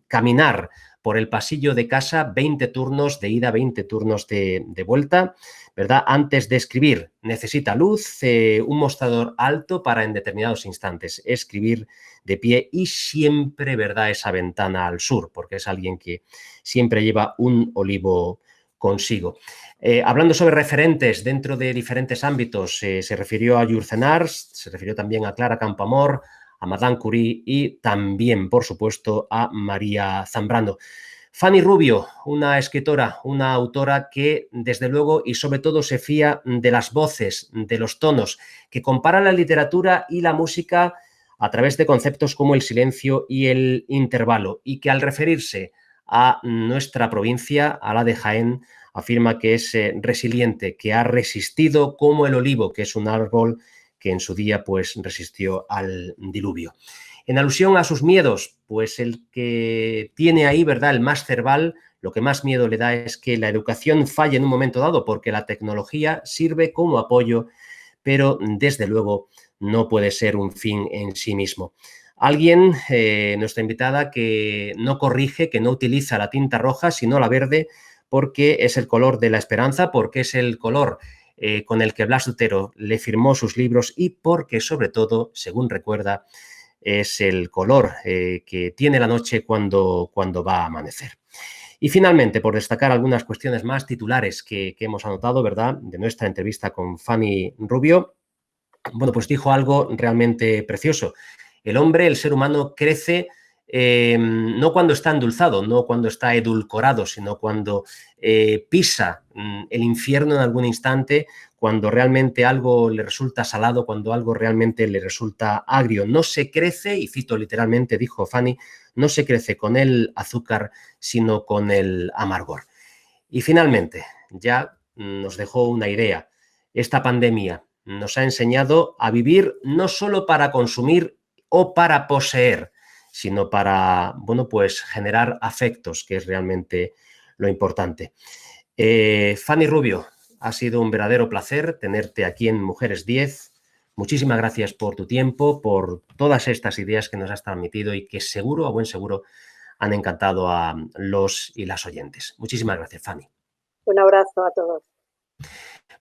caminar por el pasillo de casa 20 turnos de ida, 20 turnos de vuelta, ¿verdad? Antes de escribir necesita luz, un mostrador alto para en determinados instantes escribir de pie y siempre, ¿verdad?, esa ventana al sur, porque es alguien que siempre lleva un olivo consigo. Hablando sobre referentes dentro de diferentes ámbitos, se refirió a Jules Renard, se refirió también a Clara Campoamor, a Madame Curie y también, por supuesto, a María Zambrano. Fanny Rubio, una escritora, una autora que desde luego y sobre todo se fía de las voces, de los tonos, que compara la literatura y la música a través de conceptos como el silencio y el intervalo, y que al referirse a nuestra provincia, a la de Jaén, afirma que es resiliente, que ha resistido como el olivo, que es un árbol que en su día pues resistió al diluvio. En alusión a sus miedos, pues el que tiene ahí, ¿verdad?, el más cerval, lo que más miedo le da es que la educación falle en un momento dado, porque la tecnología sirve como apoyo, pero desde luego no puede ser un fin en sí mismo. Alguien, nuestra invitada, que no corrige, que no utiliza la tinta roja, sino la verde, porque es el color de la esperanza, porque es el color con el que Blas de Otero le firmó sus libros y porque, sobre todo, según recuerda, es el color que tiene la noche cuando va a amanecer. Y finalmente, por destacar algunas cuestiones más titulares que hemos anotado, ¿verdad?, de nuestra entrevista con Fanny Rubio, bueno, pues dijo algo realmente precioso. El hombre, el ser humano, crece no cuando está endulzado, no cuando está edulcorado, sino cuando pisa el infierno en algún instante, cuando realmente algo le resulta salado, cuando algo realmente le resulta agrio. No se crece, y cito literalmente, dijo Fanny, no se crece con el azúcar, sino con el amargor. Y finalmente, ya nos dejó una idea. Esta pandemia nos ha enseñado a vivir no solo para consumir o para poseer, sino para, bueno, pues generar afectos, que es realmente lo importante. Fanny Rubio, ha sido un verdadero placer tenerte aquí en Mujeres 10. Muchísimas gracias por tu tiempo, por todas estas ideas que nos has transmitido y que seguro, a buen seguro, han encantado a los y las oyentes. Muchísimas gracias, Fanny. Un abrazo a todos.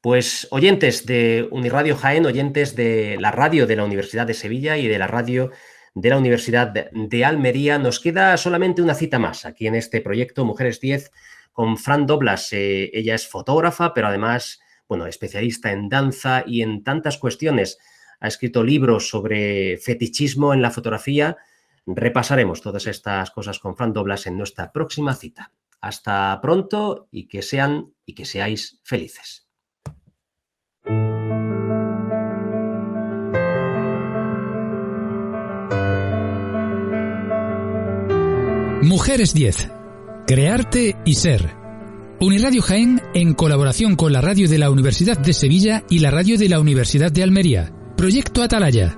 Pues oyentes de Uniradio Jaén, oyentes de la radio de la Universidad de Sevilla y de la radio de la Universidad de Almería, nos queda solamente una cita más aquí en este proyecto Mujeres 10 con Fran Doblas. Ella es fotógrafa, pero además, bueno, especialista en danza y en tantas cuestiones. Ha escrito libros sobre fetichismo en la fotografía. Repasaremos todas estas cosas con Fran Doblas en nuestra próxima cita. Hasta pronto y que sean y que seáis felices. Mujeres 10. Crearte y ser. Uniradio Jaén en colaboración con la radio de la Universidad de Sevilla y la radio de la Universidad de Almería. Proyecto Atalaya.